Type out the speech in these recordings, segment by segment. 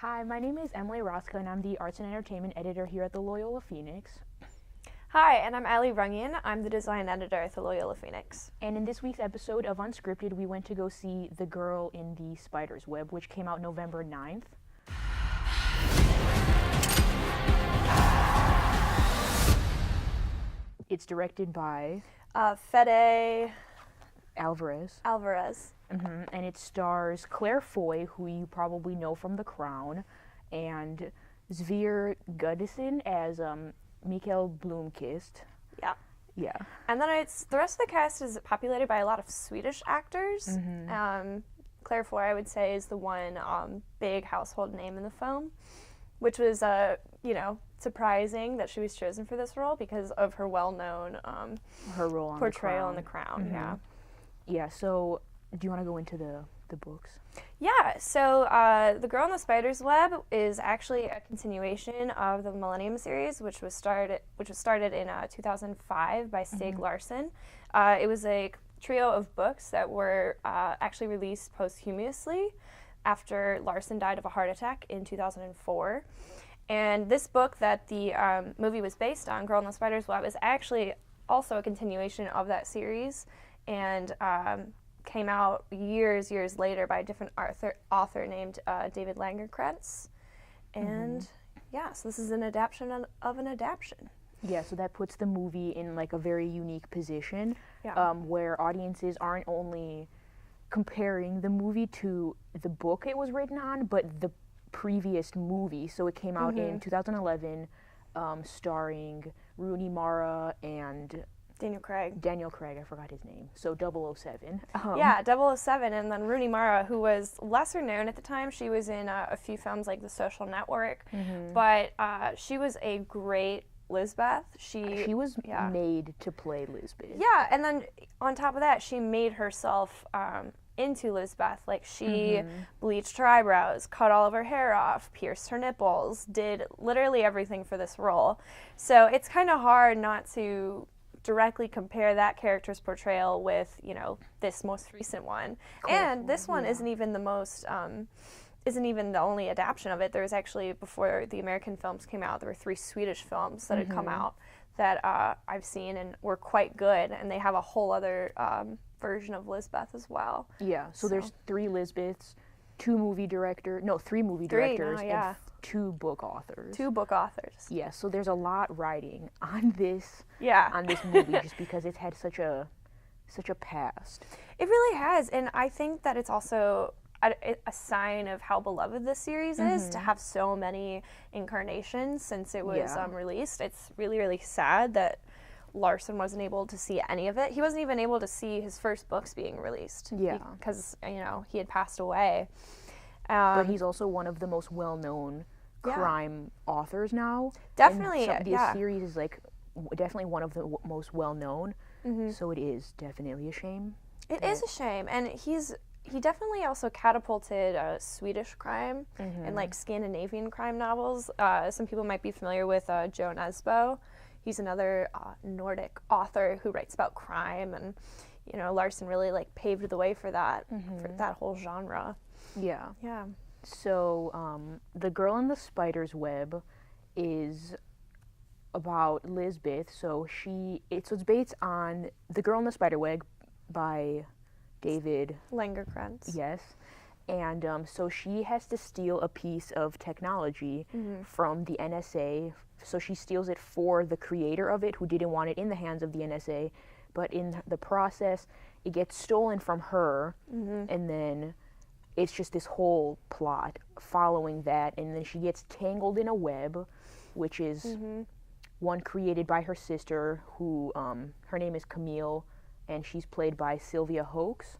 Hi, my name is Emily Roska, and I'm the Arts and Entertainment Editor here at the Loyola Phoenix. Hi, and I'm Allie Rungian. I'm the Design Editor at the Loyola Phoenix. And in this week's episode of Unscripted, we went to go see The Girl in the Spider's Web, which came out November 9th. It's directed by Fede Alvarez. And it stars Claire Foy, who you probably know from The Crown, and Zveer Gudison as Mikael Blomkvist. Yeah. Yeah. And then the rest of the cast is populated by a lot of Swedish actors. Claire Foy, I would say, is the one big household name in the film, which was, surprising that she was chosen for this role because of her well-known her role on portrayal in The Crown. Yeah. Yeah, so do you want to go into the books? Yeah, so The Girl in the Spider's Web is actually a continuation of the Millennium series, which was started in 2005 by Stieg Larsson. It was a trio of books that were actually released posthumously after Larsson died of a heart attack in 2004. And this book that the movie was based on, Girl in the Spider's Web, is actually also a continuation of that series, and came out years later by a different author named David Langerkrantz. And so this is an adaptation of an adaptation. Yeah, so that puts the movie in like a very unique position, Yeah. where audiences aren't only comparing the movie to the book it was written on, but the previous movie. So it came out in 2011, starring Rooney Mara and Daniel Craig, I forgot his name. So 007. Yeah, 007, and then Rooney Mara, who was lesser known at the time. She was in a few films like The Social Network, but she was a great Lisbeth. She was made to play Lisbeth. Yeah, and then on top of that, she made herself into Lisbeth. Like, she bleached her eyebrows, cut all of her hair off, pierced her nipples, did literally everything for this role. So it's kind of hard not to directly compare that character's portrayal with, this most recent one. And this one isn't even the only adaptation of it. There was actually, before the American films came out, there were 3 Swedish films that had come out that I've seen and were quite good, and they have a whole other version of Lisbeth as well. Yeah, so there's 3 Lisbeths, 3 movie directors, and 2 book authors. 2 book authors. Yeah, so there's a lot riding on this movie just because it's had such a past. It really has, and I think that it's also a sign of how beloved this series is to have so many incarnations since it was released. It's really, really sad that Larsson wasn't able to see any of it. He wasn't even able to see his first books being released. Yeah. Because, he had passed away. But he's also one of the most well-known crime authors now. Definitely, this series is definitely one of the most well-known. So it is definitely a shame. It is a shame, and he definitely also catapulted Swedish crime and Scandinavian crime novels. Some people might be familiar with Jo Nesbø. He's another Nordic author who writes about crime, and Larsson really paved the way for that whole genre. Yeah. Yeah. So The Girl in the Spider's Web is about Lisbeth. So it's based on The Girl in the Spider Web by David Langerkrantz. Yes. And so she has to steal a piece of technology from the NSA. So she steals it for the creator of it, who didn't want it in the hands of the NSA. But in the process, it gets stolen from her. And then it's just this whole plot following that. And then she gets tangled in a web, which is one created by her sister, who her name is Camille, and she's played by Sylvia Hoeks.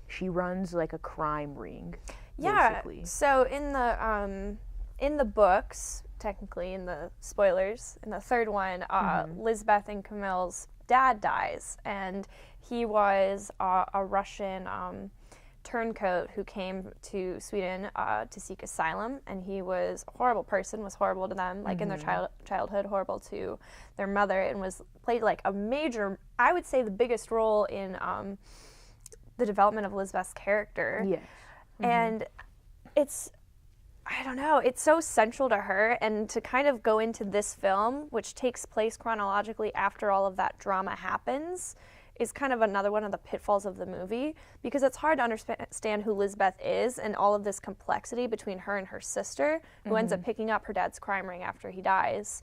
She runs a crime ring, basically. So in the books, technically in the spoilers, in the third one, Lisbeth and Camille's dad dies, and he was a Russian turncoat who came to Sweden to seek asylum, and he was a horrible person, was horrible to them, in their childhood, horrible to their mother, and played a major, I would say the biggest role in the development of Lisbeth's character. Yes. And it's I don't know, it's so central to her, and to kind of go into this film, which takes place chronologically after all of that drama happens, is kind of another one of the pitfalls of the movie, because it's hard to understand who Lizbeth is and all of this complexity between her and her sister, who ends up picking up her dad's crime ring after he dies.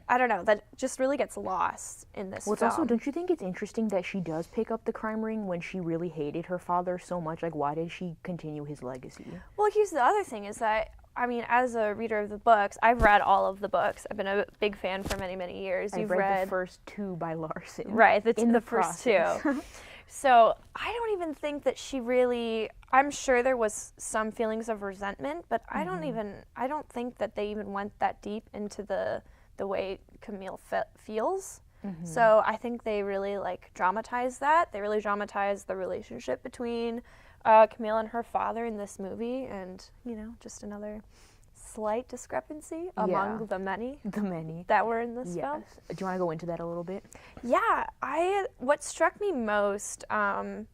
I don't know, that just really gets lost in this film. It's also, don't you think it's interesting that she does pick up the crime ring when she really hated her father so much? Like, why did she continue his legacy? Well, here's the other thing, is that, I mean, as a reader of the books, I've read all of the books. I've been a big fan for many, many years. I've read the first 2 by Larson. Right, the first 2. So I don't even think that she really, I'm sure there was some feelings of resentment, but I don't think that they even went that deep into the way Camille feels. So I think they really, like, dramatized that. They really dramatized the relationship between Camille and her father in this movie, and, you know, just another slight discrepancy among the many that were in this film. Do you want to go into that a little bit? Yeah, what struck me most, I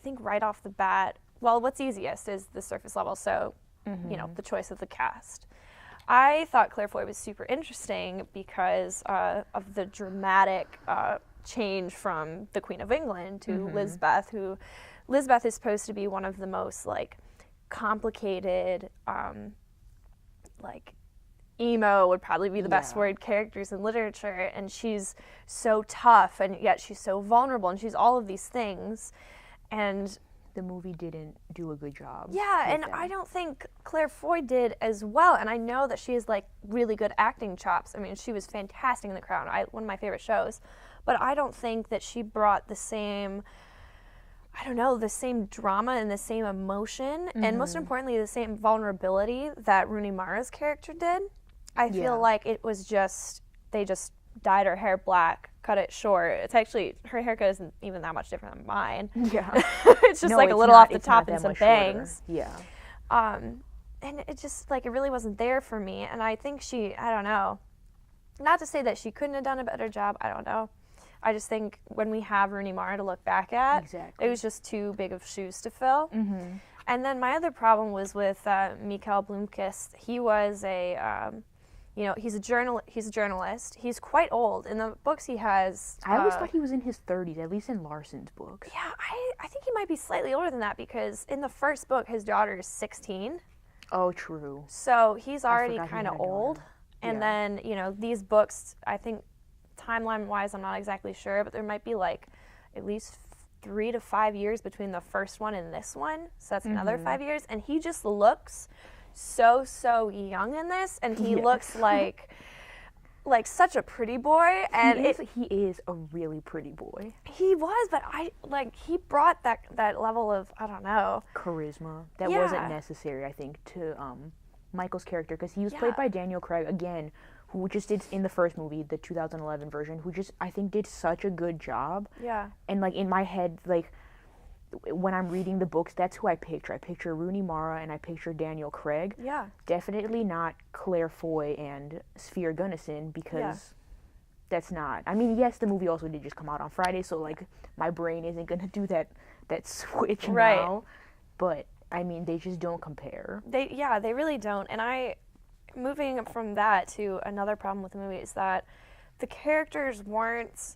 think right off the bat, well, what's easiest is the surface level, so, you know, the choice of the cast. I thought Claire Foy was super interesting because of the dramatic change from the Queen of England to Lizbeth, who Lizbeth is supposed to be one of the most, like, complicated, like, emo would probably be the best word, characters in literature, and she's so tough, and yet she's so vulnerable, and she's all of these things, and the movie didn't do a good job. Yeah, and I don't think Claire Foy did as well, and I know that she has, like, really good acting chops. I mean, she was fantastic in The Crown, one of my favorite shows, but I don't think that she brought the same, I don't know, the same drama and the same emotion, and most importantly, the same vulnerability that Rooney Mara's character did. I feel like it was just, they just dyed her hair black, cut it short. It's actually, her haircut isn't even that much different than mine. Yeah. It's just like a little off the top and some bangs. Yeah. And it just, like, it really wasn't there for me, and I think she, I don't know, not to say that she couldn't have done a better job, I don't know. I just think when we have Rooney Mara to look back at, it was just too big of shoes to fill. And then my other problem was with Mikael Blomkvist. He was a, you know, he's a journalist. He's quite old. In the books he has... I always thought he was in his 30s, at least in Larson's books. Yeah, I think he might be slightly older than that, because in the first book, his daughter is 16. Oh, true. So he's already kind of old. And then, you know, these books, I think, timeline-wise, I'm not exactly sure, but there might be, like, at least 3 to 5 years between the first one and this one. So that's another 5 years. And he just looks so young in this, and he looks like such a pretty boy. And he is a really pretty boy. He was, but he brought that level of, I don't know, charisma that wasn't necessary, I think, to Michael's character, because he was played by Daniel Craig again, who just did in the first movie, the 2011 version, who just, I think, did such a good job. Yeah. And, like, in my head, like, when I'm reading the books, that's who I picture. I picture Rooney Mara and I picture Daniel Craig. Yeah. Definitely not Claire Foy and Sphere Gunnison, because that's not... I mean, yes, the movie also did just come out on Friday, so, like, my brain isn't going to do that switch now. But, I mean, they just don't compare. They really don't. And moving from that to another problem with the movie is that the characters weren't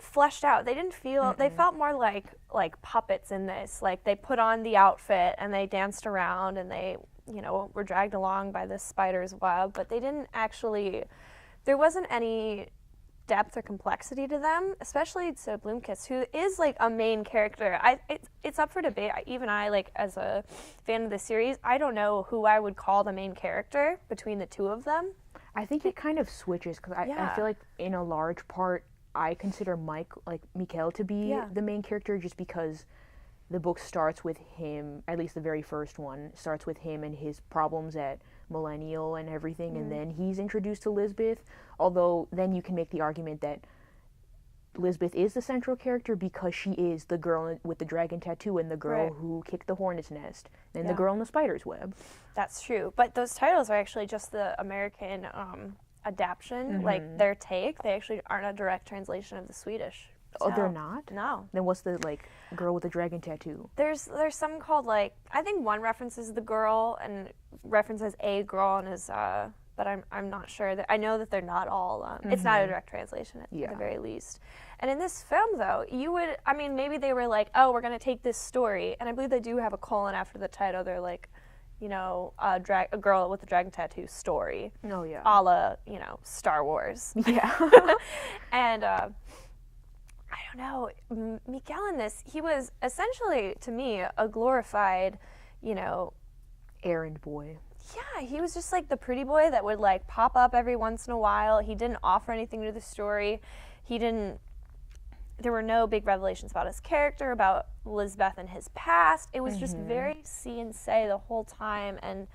fleshed out. They didn't feel, they felt more like puppets in this. Like, they put on the outfit and they danced around and they, you know, were dragged along by this spider's web, but they didn't actually, there wasn't any depth or complexity to them, especially to Blomkvist, who is, like, a main character. It's up for debate. Even I, like, as a fan of the series, I don't know who I would call the main character between the two of them. I think it kind of switches, because I feel like in a large part, I consider Mikael to be the main character, just because the book starts with him, at least the very first one, starts with him and his problems at Millennial and everything, and then he's introduced to Lizbeth, although then you can make the argument that Lizbeth is the central character because she is the girl with the dragon tattoo and the girl who kicked the hornet's nest and the girl in the spider's web. That's true, but those titles are actually just the American adaptation, like their take. They actually aren't a direct translation of the Swedish Oh, they're not? No. Then what's the, like, girl with the dragon tattoo? There's some called, like, I think one references the girl and references a girl and is, but I'm not sure. I know that they're not all, it's not a direct translation at the very least. And in this film, though, maybe they were like, oh, we're going to take this story, and I believe they do have a colon after the title. They're like, a girl with a dragon tattoo story. Oh, yeah. A la, Star Wars. Yeah. And, I don't know, Miguel in this, he was essentially, to me, a glorified, errand boy. Yeah, he was just like the pretty boy that would like pop up every once in a while. He didn't offer anything to the story. There were no big revelations about his character, about Lisbeth and his past. It was just very see and say the whole time. And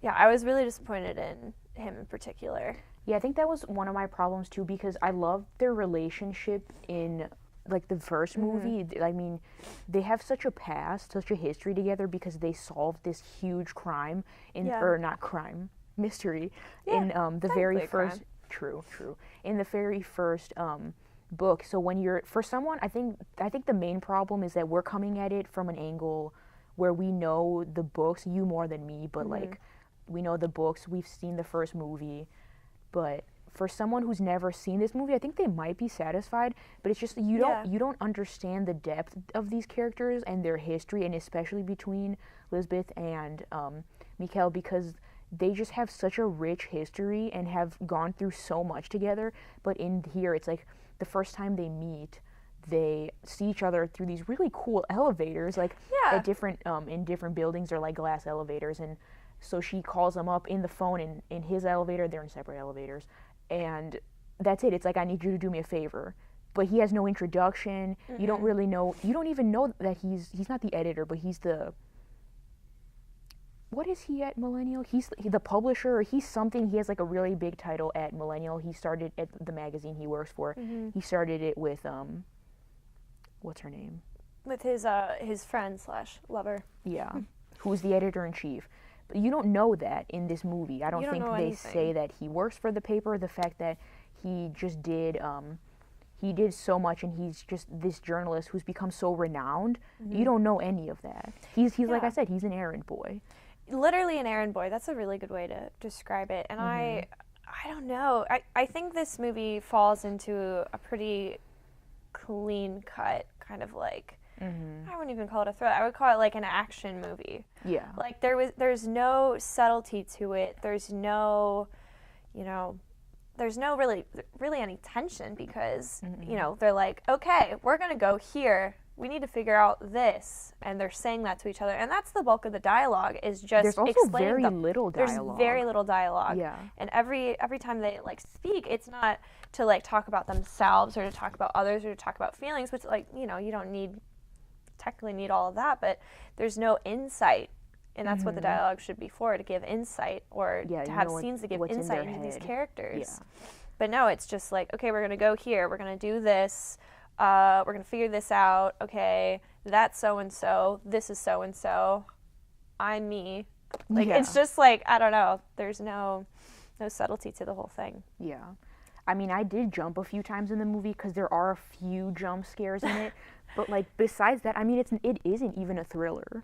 yeah, I was really disappointed in him in particular. Yeah, I think that was one of my problems too, because I loved their relationship in like the first movie. I mean, they have such a past, such a history together because they solved this huge crime or not crime, mystery in the very first true in the very first book. So when you're for someone, I think the main problem is that we're coming at it from an angle where we know the books, you more than me, but like we know the books, we've seen the first movie. But for someone who's never seen this movie, I think they might be satisfied, but it's just you don't understand the depth of these characters and their history, and especially between Lisbeth and Mikael, because they just have such a rich history and have gone through so much together. But in here, it's like the first time they meet, they see each other through these really cool elevators, like at different in different buildings, they're like glass elevators, and so she calls him up in the phone in his elevator. They're in separate elevators. And that's it. It's like, I need you to do me a favor. But he has no introduction. You don't really know. You don't even know that he's not the editor, but he's the... What is he at Millennial? He's the publisher, or he's something. He has like a really big title at Millennial. He started at the magazine he works for. He started it with, what's her name? With his friend / lover. Yeah. Who's the editor-in-chief. But you don't know that in this movie. I don't think they say that he works for the paper. The fact that he just did so much, and he's just this journalist who's become so renowned. You don't know any of that. He's like I said, he's an errand boy. Literally an errand boy. That's a really good way to describe it. And I don't know. I think this movie falls into a pretty clean cut kind of like, I wouldn't even call it a thriller. I would call it like an action movie. Yeah. Like there's no subtlety to it. There's no, there's no really any tension because, they're like, okay, we're going to go here. We need to figure out this. And they're saying that to each other. And that's the bulk of the dialogue is just there's also explaining very little dialogue. There's very little dialogue. Yeah. And every time they like speak, it's not to like talk about themselves or to talk about others or to talk about feelings, which like, you don't technically need all of that, but there's no insight, and that's what the dialogue should be for, to give insight or to have scenes to give insight into these characters. But no, it's just like, okay, we're gonna go here, we're gonna do this, we're gonna figure this out, okay, that's so and so, this is so and so, I'm me. Like it's just like, I don't know, there's no subtlety to the whole thing. Yeah. I mean, I did jump a few times in the movie because there are a few jump scares in it. But, like, besides that, I mean, it isn't even a thriller.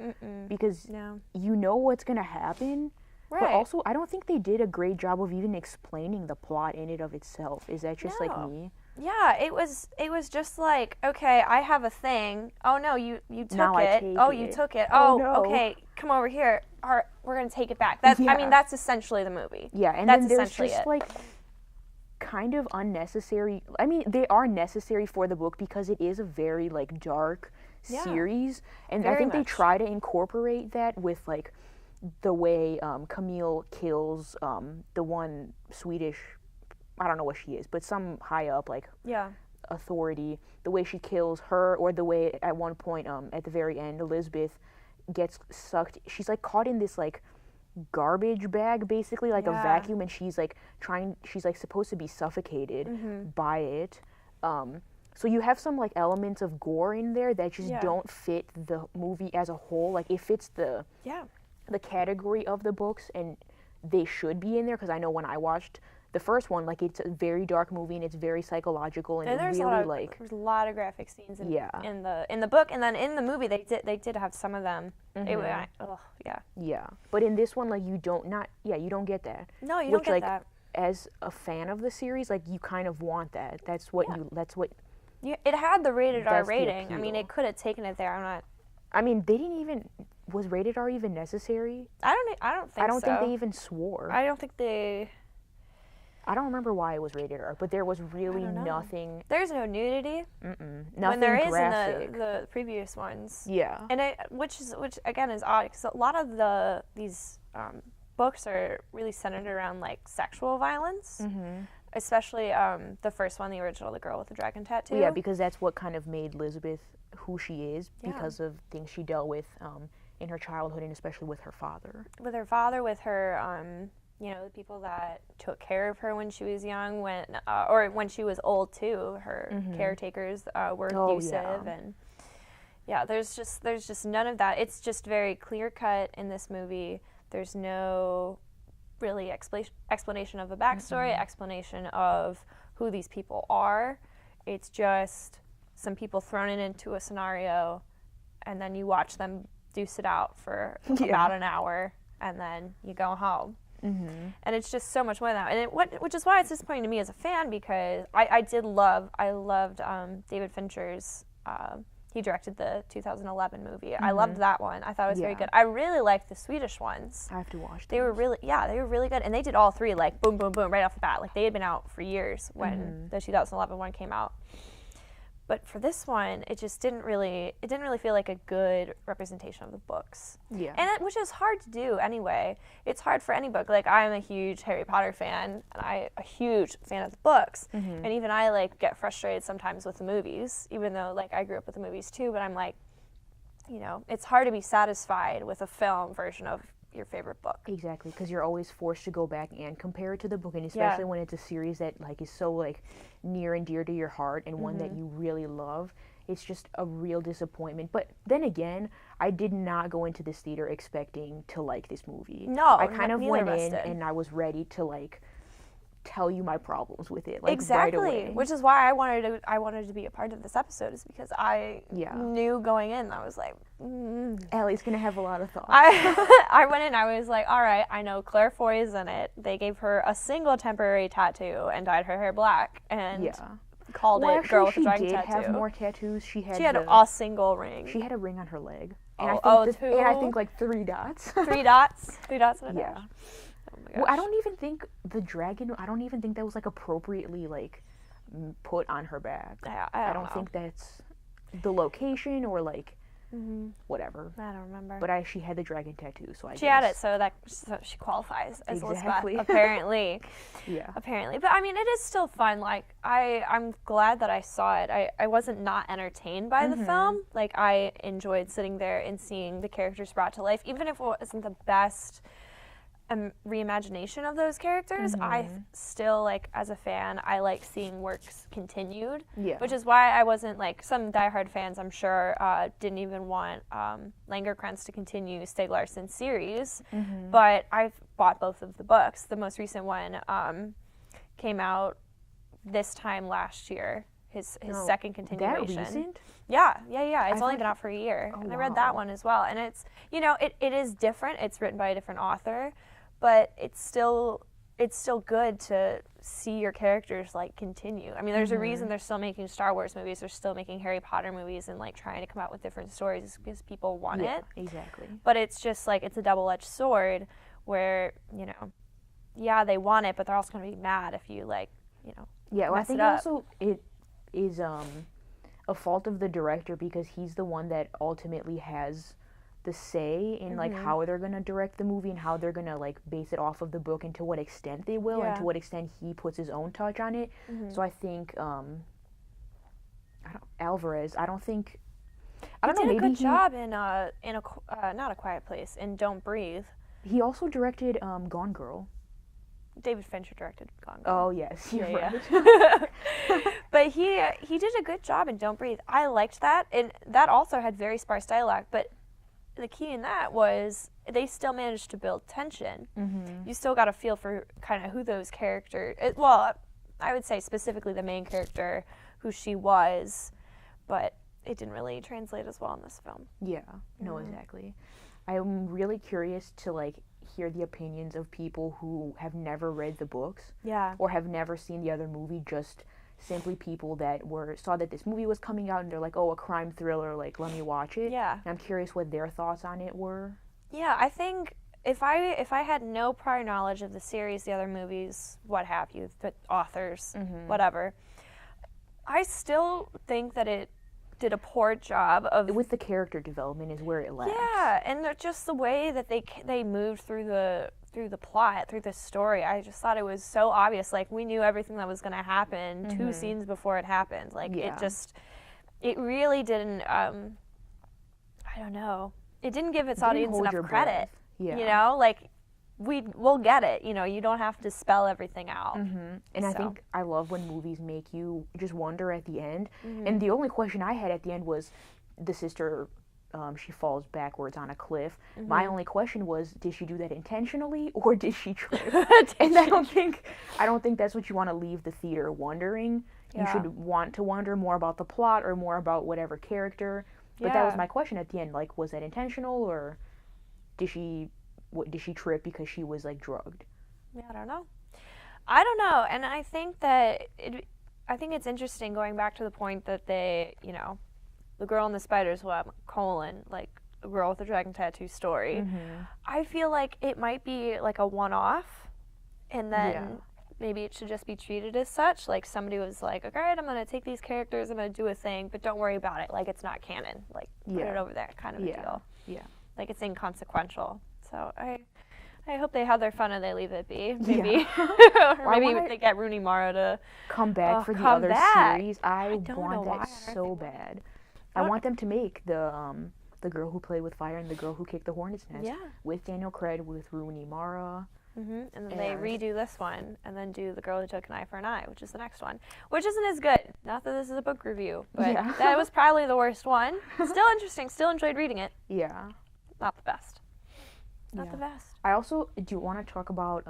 Because you know what's going to happen. Right. But also, I don't think they did a great job of even explaining the plot in and of itself. Is that just, like, me? Yeah, it was just like, okay, I have a thing. Oh, no, you took now it. You took it. Oh, no. Okay, come over here. We're going to take it back. I mean, that's essentially the movie. Yeah, and that's then there's just, like... kind of unnecessary. I mean, they are necessary for the book because it is a very like dark series, and I think they try to incorporate that with like the way Camille kills the one Swedish, I don't know what she is, but some high up like authority. The way she kills her, or the way at one point at the very end, Elizabeth gets sucked. She's like caught in this like garbage bag, basically like a vacuum, and she's like supposed to be suffocated by it. So you have some like elements of gore in there that just don't fit the movie as a whole. Like it fits the category of the books, and they should be in there, because I know when I watched the first one, like, it's a very dark movie and it's very psychological and there's really there's a lot of graphic scenes in the book, and then in the movie they did have some of them. Yeah, but in this one, like, you don't get that. No, you don't get like, that. As a fan of the series, like, you kind of want that. That's what it had the rated R that's the rating. I mean, appeal. it could have taken it there. they didn't even. Was rated R even necessary? I don't think they even swore. I don't think they. I don't remember why it was rated R, but there was really nothing. There's no nudity. Nothing when there graphic. is in the previous ones. Yeah. And which again is odd because a lot of these books are really centered around like sexual violence. Especially the first one, the original, the girl with the dragon tattoo. Yeah, because that's what kind of made Elizabeth who she is because of things she dealt with in her childhood and especially with her father. With her, the people that took care of her when she was young, or when she was old too. Her caretakers were abusive, and there's just none of that. It's just very clear cut in this movie. There's no really explanation of the backstory, explanation of who these people are. It's just some people thrown into a scenario, and then you watch them deuce it out for about an hour, and then you go home. And it's just so much more than that, and which is why it's disappointing to me as a fan, because I loved David Fincher's. He directed the 2011 movie. I loved that one. I thought it was very good. I really liked the Swedish ones. I have to watch them. They were really good, and they did all three like boom, boom, boom right off the bat. Like they had been out for years when the 2011 one came out. But for this one, it didn't really feel like a good representation of the books. Yeah. And which is hard to do anyway. It's hard for any book. Like I'm a huge Harry Potter fan, and I'm a huge fan of the books. And even I like get frustrated sometimes with the movies, even though like I grew up with the movies too. But I'm like, it's hard to be satisfied with a film version of your favorite book. Exactly, because you're always forced to go back and compare it to the book, and especially when it's a series that like is so like near and dear to your heart and one that you really love. It's just a real disappointment. But then again, I did not go into this theater expecting to like this movie. No, I kind of went in and I was ready to like tell you my problems with it, like exactly. right away. Which is why I wanted to be a part of this episode, is because I knew going in, I was like, Ellie's gonna have a lot of thoughts. I went in, I was like, all right, I know Claire Foy is in it. They gave her a single temporary tattoo and dyed her hair black and called it Girl with the Dragon Tattoo. She did have more tattoos. She had a single ring. She had a ring on her leg. And and I think like 3 dots. 3 dots? 3 dots in a dash. Oh my gosh. Well, I don't even think that was like appropriately like put on her back. I don't think that's the location or like whatever. I don't remember. But she had the dragon tattoo, so she had it, so she qualifies as Elizabeth, apparently. Apparently, but I mean, it is still fun. Like I'm glad that I saw it. I wasn't not entertained by the film. Like I enjoyed sitting there and seeing the characters brought to life, even if it wasn't the best reimagination of those characters. I still, like, as a fan, I like seeing works continued, which is why I wasn't like some diehard fans, I'm sure, didn't even want Langerkrantz to continue Stieg Larsson's series, but I've bought both of the books. The most recent one came out this time last year, his second continuation. That recent? Yeah. It's only been out for a year. And I read that one as well. And it's, it is different. It's written by a different author, but it's still good to see your characters like continue. I mean, there's a reason they're still making Star Wars movies, they're still making Harry Potter movies, and like trying to come out with different stories because people want it. Exactly. But it's just like, it's a double-edged sword where, they want it, but they're also going to be mad if you like, I think also it is a fault of the director, because he's the one that ultimately has the say in like how they're gonna direct the movie and how they're gonna like base it off of the book and to what extent they will and to what extent he puts his own touch on it. So I think Alvarez. I don't know. He did a good job in not A Quiet Place, in Don't Breathe. He also directed Gone Girl. David Fincher directed Gone Girl. Oh yes, you're right. But he did a good job in Don't Breathe. I liked that, and that also had very sparse dialogue. But the key in that was they still managed to build tension. You still got a feel for kind of who those characters, well, I would say specifically the main character, who she was, but it didn't really translate as well in this film. Yeah, no, exactly. I'm really curious to like hear the opinions of people who have never read the books, or have never seen the other movie, just simply people that saw that this movie was coming out and they're like, oh, a crime thriller, like, let me watch it. Yeah. And I'm curious what their thoughts on it were. Yeah, I think if I had no prior knowledge of the series, the other movies, what have you, the authors, whatever, I still think that it did a poor job of... With the character development is where it lacks. Yeah, and just the way that they moved through the plot, through the story, I just thought it was so obvious. Like, we knew everything that was going to happen 2 scenes before it happened. Like, it really didn't, I don't know. It didn't give its audience enough credit. Yeah. You know, like, we'll get it. You know, you don't have to spell everything out. And I think I love when movies make you just wonder at the end. And the only question I had at the end was the sister... she falls backwards on a cliff. My only question was, did she do that intentionally or did she trip? And I don't think that's what you want to leave the theater wondering. You should want to wonder more about the plot or more about whatever character. But that was my question at the end. Like, was that intentional, or did she trip because she was like drugged? Yeah, I don't know. And I think that it's interesting, going back to the point that they, you know, the girl in the spider's web, like a girl with a dragon tattoo story. I feel like it might be like a one-off, and then maybe it should just be treated as such. Like, somebody was like, all right, I'm going to take these characters, I'm going to do a thing, but don't worry about it. Like, it's not canon. Like, put it over there, kind of a deal. Yeah. Like, it's inconsequential. So I hope they have their fun and they leave it be. Maybe. Or maybe they get Rooney Mara to come back for the other series. I want that so bad. I want them to make the girl who played with fire and the girl who kicked the hornet's nest with Daniel Craig, with Rooney Mara. And then they redo this one and then do the girl who took an eye for an eye, which is the next one, which isn't as good. Not that this is a book review, but that was probably the worst one. Still interesting. Still enjoyed reading it. Yeah. Not the best. Not the best. I also do want to talk about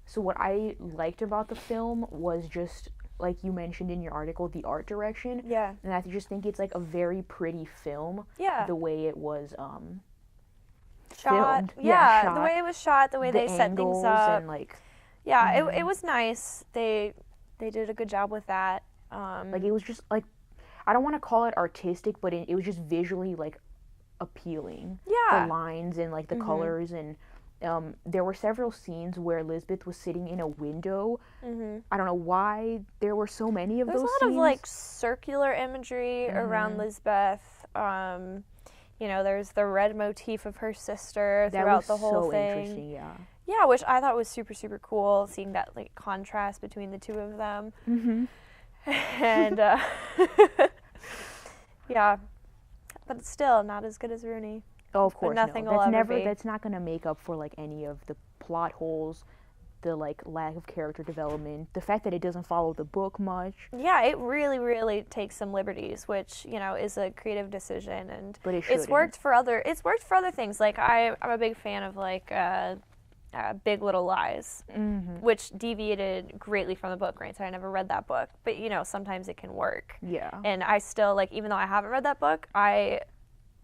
so what I liked about the film was just, like you mentioned in your article, the art direction. Yeah. And I just think it's like a very pretty film. Yeah. The way it was shot. filmed. Shot. The way it was shot, the way they set things up. And like, it was nice. They did a good job with that. Like, it was just like, I don't want to call it artistic, but it was just visually like appealing. Yeah. The lines and like the colors, and there were several scenes where Lisbeth was sitting in a window. I don't know why there were so many of those scenes. There's a lot of like circular imagery around Lisbeth. You know, there's the red motif of her sister throughout the whole thing. Interesting, yeah. Yeah, which I thought was super, super cool, seeing that like contrast between the two of them. And yeah, but it's still not as good as Rooney. Oh, of course, nothing no. will ever be. That's not going to make up for like any of the plot holes, the like lack of character development, the fact that it doesn't follow the book much. Yeah, it really, really takes some liberties, which, you know, is a creative decision, and but it's worked for other things. Like, I'm a big fan of like Big Little Lies, which deviated greatly from the book. Right, so I never read that book, but you know, sometimes it can work. Yeah. And I still, like, even though I haven't read that book, I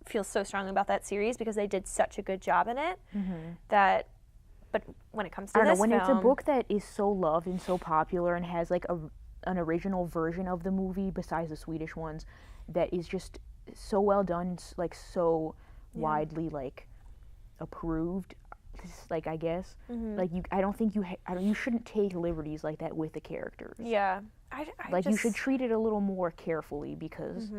feel so strongly about that series because they did such a good job in it that. But when it comes to this film, it's a book that is so loved and so popular and has like an original version of the movie besides the Swedish ones that is just so well done, like so widely like approved. Like, I guess like you shouldn't take liberties like that with the characters. Yeah, you should treat it a little more carefully because.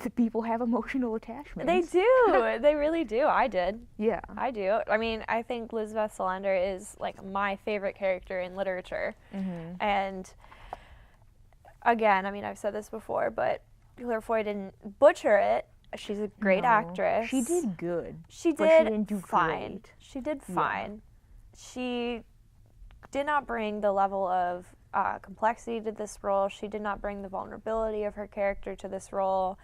The people have emotional attachments. They do. They really do. I did. Yeah. I do. I mean, I think Lisbeth Salander is like my favorite character in literature. And again, I mean, I've said this before, but Claire Foy didn't butcher it. She's a great actress. She did good. She did but she didn't do fine. Great. She did fine. She did not bring the level of complexity to this role. She did not bring the vulnerability of her character to this role.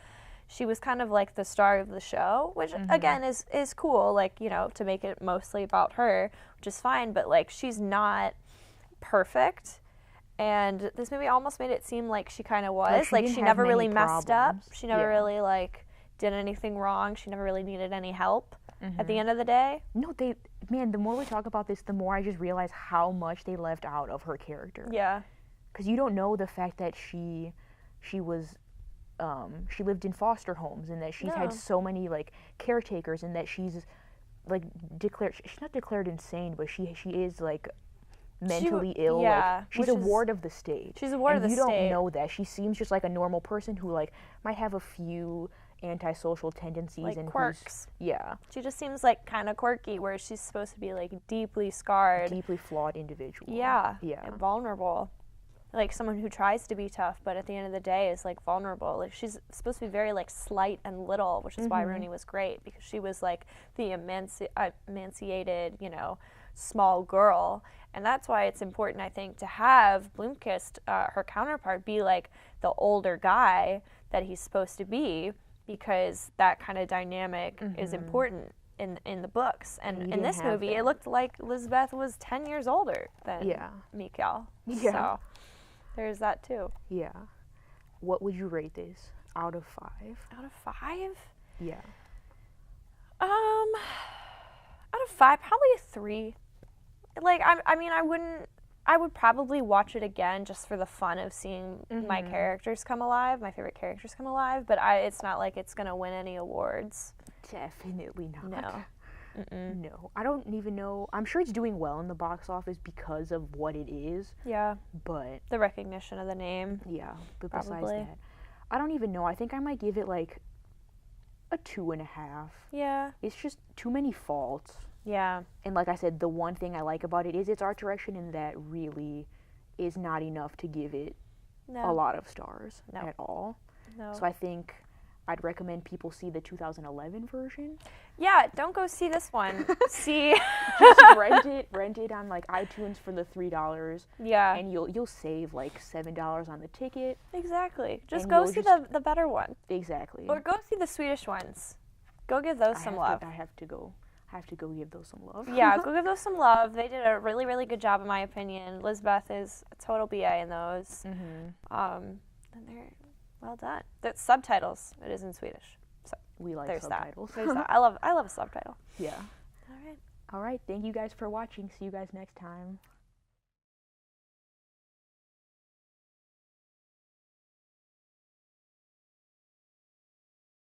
she was kind of like the star of the show, which again is cool, like, you know, to make it mostly about her, which is fine, but like she's not perfect. And this movie almost made it seem like she kind of was. Like she never really messed up. She never really like did anything wrong. She never really needed any help at the end of the day. No, man, the more we talk about this, the more I just realize how much they left out of her character. Yeah. Because you don't know the fact that she was, she lived in foster homes, and that she's had so many, like, caretakers, and that she's, like, she's not declared insane, but she is, like, mentally ill. Yeah, like, she's a ward of the state. She's a ward of the state. And you don't know that. She seems just like a normal person who, like, might have a few antisocial tendencies, like and quirks. Yeah. She just seems like kind of quirky, where she's supposed to be like deeply scarred, deeply flawed individual. Yeah. Yeah. And vulnerable. Like someone who tries to be tough, but at the end of the day is like vulnerable. Like she's supposed to be very like slight and little, which is why Rooney was great, because she was like the emancipated, you know, small girl. And that's why it's important, I think, to have Blomkvist, her counterpart, be like the older guy that he's supposed to be, because that kind of dynamic is important in the books. And in this movie, it looked like Lisbeth was 10 years older than Mikael. Yeah. So there's that too. Yeah. What would you rate this out of 5? Out of 5? Yeah. Out of 5, probably a 3. Like, I mean, I would probably watch it again just for the fun of seeing my characters come alive, my favorite characters come alive, but it's not like it's going to win any awards. Definitely not. No. No. I don't even know. I'm sure it's doing well in the box office because of what it is. Yeah. But the recognition of the name. Yeah. But probably. Besides that, I don't even know. I think I might give it like a 2.5. Yeah. It's just too many faults. Yeah. And like I said, the one thing I like about it is its art direction, and that really is not enough to give it a lot of stars at all. No. So I think I'd recommend people see the 2011 version. Yeah, don't go see this one. See, just rent it on like iTunes for the $3. Yeah. And you'll save like $7 on the ticket. Exactly. Just go see the better one. Exactly. Or go see the Swedish ones. Go give those some love. I have to go give those some love. Yeah, go give those some love. They did a really, really good job, in my opinion. Lisbeth is a total BA in those. And they're well done. That's subtitles. It is in Swedish. So we like there's subtitles. There's that. I love a subtitle. Yeah. All right. All right. Thank you guys for watching. See you guys next time.